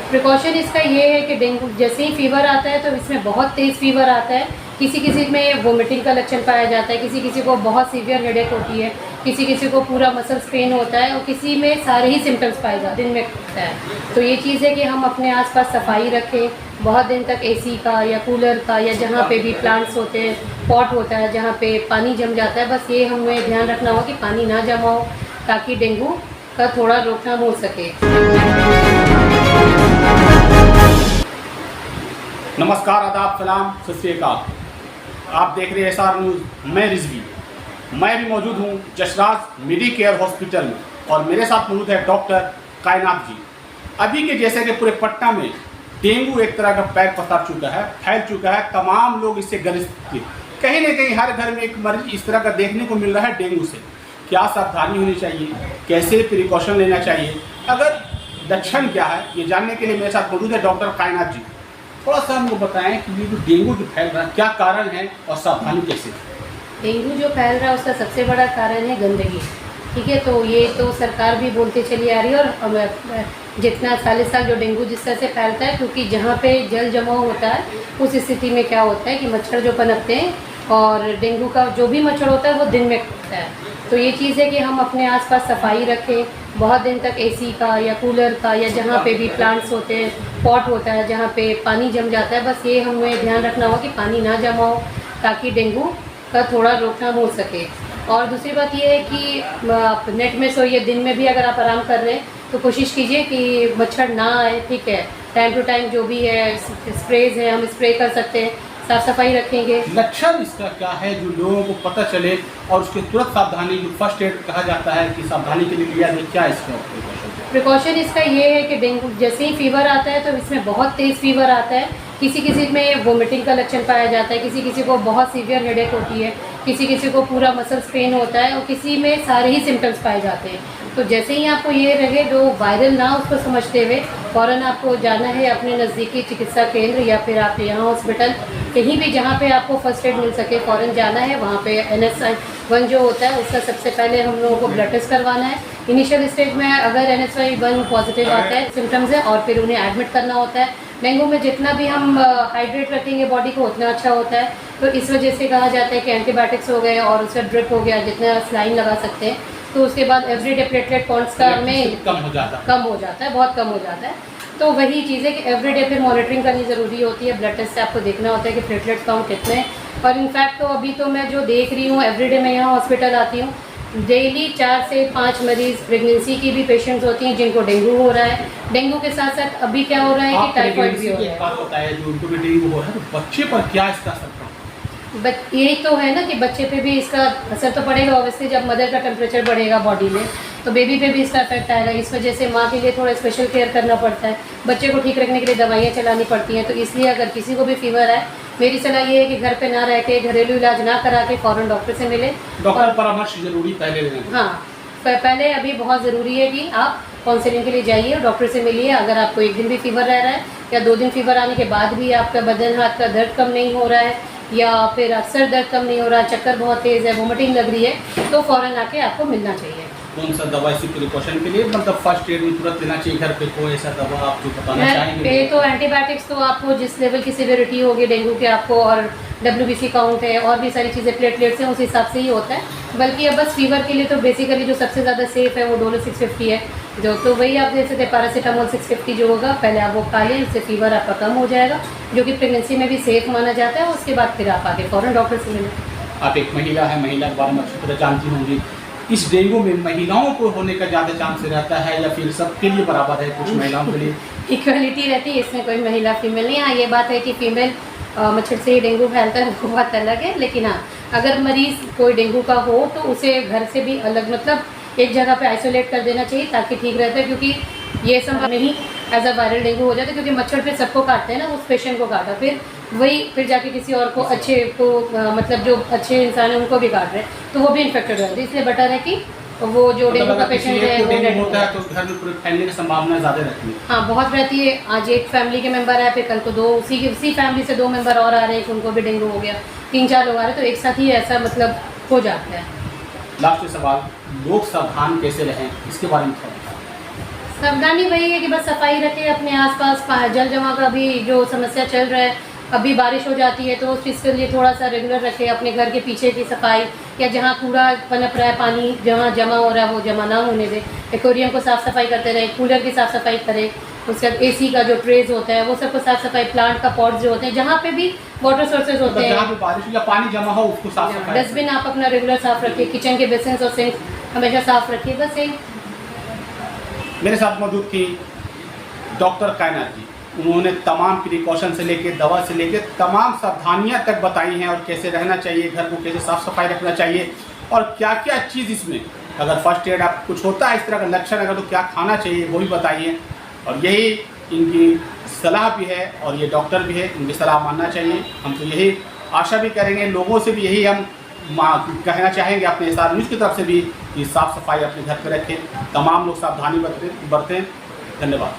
Precaution इसका ये है कि डेंगू जैसे ही फीवर आता है तो इसमें बहुत तेज़ फीवर आता है, किसी किसी में वोमिटिंग का लक्षण पाया जाता है, किसी किसी को बहुत सीवियर हेडेक होती है, किसी किसी को पूरा मसल्स पेन होता है और किसी में सारे ही सिम्टम्स पाए जाते हैं दिन में होता है। तो ये चीज़ है कि हम अपने आसपास सफाई रखें, बहुत दिन तक एसी का या कूलर का या जहाँ पे भी प्लांट्स होते हैं, पॉट होता है जहाँ पे पानी जम जाता है, बस ये हमें ध्यान रखना होगा कि पानी ना जमा हो ताकि डेंगू का थोड़ा रोकथाम हो सके। नमस्कार, आदाब, सलाम, सत श्री अकाल। आप देख रहे हैं SR न्यूज़। मैं रिजवी, मैं भी मौजूद हूँ जशराज मेडिकेयर हॉस्पिटल में और मेरे साथ मौजूद है डॉक्टर कायनात जी। अभी के जैसे कि पूरे पटना में डेंगू एक तरह का पैर पसार चुका है, फैल चुका है, तमाम लोग इससे ग्रसित थे। कहीं ना कहीं हर घर में एक मरीज इस तरह का देखने को मिल रहा है डेंगू से। क्या सावधानी होनी चाहिए, कैसे प्रिकॉशन लेना चाहिए, अगर लक्षण क्या है, ये जानने के लिए मेरे साथ मौजूद है डॉक्टर कायनात जी। थोड़ा सा हमको बताएं कि ये जो डेंगू जो फैल रहा है क्या कारण है और सावधानी कैसे? डेंगू जो फैल रहा है उसका सबसे बड़ा कारण है गंदगी। ठीक है, तो ये तो सरकार भी बोलते चली आ रही है और जितना साल जो डेंगू जिस तरह से फैलता है, क्योंकि जहाँ पे जल जमाव होता है उस स्थिति में क्या होता है कि मच्छर जो पनपते हैं और डेंगू का जो भी मच्छर होता है वो दिन में होता है। तो ये चीज़ है कि हम अपने आसपास सफाई रखें, बहुत दिन तक एसी का या कूलर का या जहाँ पे भी प्लांट्स होते हैं, पॉट होता है जहाँ पे पानी जम जाता है, बस ये हमें ध्यान रखना होगा कि पानी ना जमा हो ताकि डेंगू का थोड़ा रोकथाम हो सके। और दूसरी बात ये है कि आप नेट में सोइए, दिन में भी अगर आप आराम कर रहे हैं तो कोशिश कीजिए कि मच्छर ना आए। ठीक है, टाइम टू टाइम जो भी है स्प्रेज है हम स्प्रे कर सकते हैं, साफ सफाई रखेंगे। लक्षण इसका क्या है जो लोगों को पता चले और उसके तुरंत सावधानी, जो फर्स्ट एड कहा जाता है कि सावधानी के लिए लिया जाए, क्या इसका प्रिकॉशन इसका ये है कि डेंगू जैसे ही फीवर आता है तो इसमें बहुत तेज़ फीवर आता है, किसी किसी में वोमिटिंग का लक्षण पाया जाता है, किसी किसी को बहुत सीवियर हेडेक होती है, किसी किसी को पूरा मसल्स पेन होता है और किसी में सारे ही सिम्टम्स पाए जाते हैं। तो जैसे ही आपको ये रहे जो वायरल ना उसको समझते हुए फ़ौरन आपको जाना है अपने नज़दीकी चिकित्सा केंद्र या फिर आप यहाँ हॉस्पिटल कहीं भी जहाँ पे आपको फर्स्ट एड मिल सके फ़ौरन जाना है। वहाँ पे NSI-1 जो होता है उसका सबसे पहले हम लोगों को ब्लड टेस्ट करवाना है। इनिशियल स्टेज में अगर NSI-1 पॉजिटिव आता है सिम्टम्स है और फिर उन्हें एडमिट करना होता है। डेंगू में जितना भी हम हाइड्रेट रखेंगे बॉडी को उतना अच्छा होता है, तो इस वजह से कहा जाता है कि एंटीबायोटिक्स हो गए और उसका ड्रिप हो गया, जितना स्लाइन लगा सकते हैं। तो उसके बाद एवरीडे प्लेटलेट काउंट्स का में कम हो जाता है, बहुत कम हो जाता है। तो वही चीज़ है कि एवरीडे फिर मॉनिटरिंग करनी ज़रूरी होती है। ब्लड टेस्ट से आपको देखना होता है कि प्लेटलेट काउंट कितने हैं। और इनफैक्ट तो अभी तो मैं जो देख रही हूँ एवरीडे मैं यहाँ हॉस्पिटल आती हूँ, डेली 4 से 5 मरीज़ प्रेगनेंसी की भी पेशेंट्स होती हैं जिनको डेंगू हो रहा है। डेंगू के साथ साथ अभी क्या हो रहा है कि टाइफाइड भी हो रहा है। जो उनको भी डेंगू हो रहा है तो बच्चे पर क्या इसका असर पड़ता है? यही तो है ना कि बच्चे पे भी इसका असर तो पड़ेगा ऑब्वियसली। जब मदर का टेम्परेचर बढ़ेगा बॉडी में तो बेबी पे भी इसका इफेक्ट आएगा। इस वजह से माँ के लिए थोड़ा स्पेशल केयर करना पड़ता है, बच्चे को ठीक रखने के लिए दवाइयाँ चलानी पड़ती हैं। तो इसलिए अगर किसी को भी फीवर है, मेरी सलाह ये है कि घर पे ना रह के घरेलू इलाज ना करा के फ़ौरन डॉक्टर से मिले। डॉक्टर परामर्श जरूरी पहले लेना। हाँ, पहले अभी बहुत ज़रूरी है कि आप काउंसलिंग के लिए जाइए और डॉक्टर से मिलिए। अगर आपको एक दिन भी फीवर रह रहा है या 2 दिन फीवर आने के बाद भी आपका बदन हाथ का दर्द कम नहीं हो रहा है या फिर अक्सर दर्द कम नहीं हो रहा है, चक्कर बहुत तेज़ है, वोमिटिंग लग रही है, तो फ़ौरन आके आपको मिलना चाहिए। कौन सा दवा इसी प्रिकॉशन के लिए, मतलब फर्स्ट एड में तुरंत लेना चाहिए घर पे? कोई ऐसा दवा आप जो बताना चाहेंगे? तो एंटीबायोटिक्स तो आपको जिस लेवल की सिवियरिटी होगी डेंगू के आपको, और WBC काउंट है और भी सारी चीज़ें, प्लेटलेट्स हैं, उस हिसाब से ही होता है। बल्कि अब बस फीवर के लिए तो बेसिकली जो सबसे ज़्यादा सेफ़ है वो डोलो 650 है, जो तो वही आप दे सकते हैं। पैरासीटामोल 650 जो होगा पहले आप वो खा लें, इससे फीवर आपका कम हो जाएगा, जो कि प्रेगनेंसी में भी सेफ़ माना जाता है। उसके बाद फिर आप आगे फ़ौरन डॉक्टर से मिलें। आप एक महिला है, महिला के बारे में अच्छी तरह जानती होंगी। इस डेंगू में महिलाओं को होने का ज़्यादा चांस रहता है या फिर सबके लिए बराबर है? कुछ महिलाओं के लिए इक्वलिटी रहती है, इसमें कोई महिला फीमेल नहीं। हाँ, ये बात है कि फीमेल मच्छर से ही डेंगू फैलता है, वो बात अलग है। लेकिन हाँ, अगर मरीज़ कोई डेंगू का हो तो उसे घर से भी अलग, मतलब एक जगह पे आइसोलेट कर देना चाहिए ताकि ठीक रहता है। क्योंकि ये संभव नहीं एज अ वायरल डेंगू हो जाता है, क्योंकि मच्छर फिर सबको काटते हैं ना, उस पेशेंट को काटा फिर जाके किसी और को अच्छे को मतलब जो अच्छे इंसान है उनको भी काट रहे हैं, तो वो भी इन्फेक्टेड हो जाते हैं। इसलिए बेटर है कि वो जो डेंगू का पेशेंट है वो होता है तो घर में पूरे फैलने की संभावना ज़्यादा रहती है। हाँ, बहुत रहती है। आज एक फैमिली के मेंबर है, फिर कल को उसी फैमिली से 2 मेंबर और आ रहे हैं, उनको भी डेंगू हो गया, 3-4 लोग आ रहे हैं, तो एक साथ ही ऐसा मतलब हो जाता है। लास्ट सवाल, लोग सावधान कैसे रहें इसके बारे में थोड़ा सावधानी वही है कि बस सफाई रखें अपने आसपास। जल जमाव का भी जो समस्या चल रहा है, अभी बारिश हो जाती है तो उस चीज़ के लिए थोड़ा सा रेगुलर रखें। अपने घर के पीछे की सफाई, या जहाँ कूड़ा पनप रहा है, पानी जहाँ जमा हो रहा है वो जमा ना होने दें। एक्वेरियम को साफ़ सफाई करते रहें, कूलर की साफ़ सफाई करें, उसका एसी का जो ट्रेज होता है वो सबको साफ़ सफाई, प्लांट का पॉट्स जो होते हैं, जहाँ पे भी वाटर सोर्सेज होते हैं, जहाँ पे बारिश या पानी जमा हो उसको साफ सफाई। डस्टबिन आप अपना रेगुलर साफ़ रखिए, किचन के बेसिन और सिंक हमेशा साफ़ रखिए। बस यही। मेरे साथ मौजूद थी डॉक्टर कायनात जी। उन्होंने तमाम प्रिकॉशन से लेके दवा से लेके तमाम सावधानियां तक बताई हैं, और कैसे रहना चाहिए, घर को कैसे साफ़ सफाई रखना चाहिए, और क्या क्या चीज़ इसमें, अगर फर्स्ट एड आप कुछ होता है इस तरह का लक्षण अगर, तो क्या खाना चाहिए वो भी बताइए। और यही इनकी सलाह भी है, और ये डॉक्टर भी है, इनकी सलाह मानना चाहिए। हम तो यही आशा भी करेंगे, लोगों से भी यही हम कहना चाहेंगे अपने SR न्यूज़ की तरफ से भी कि साफ़ सफाई अपने घर पर रखें, तमाम लोग सावधानी बरतें। धन्यवाद।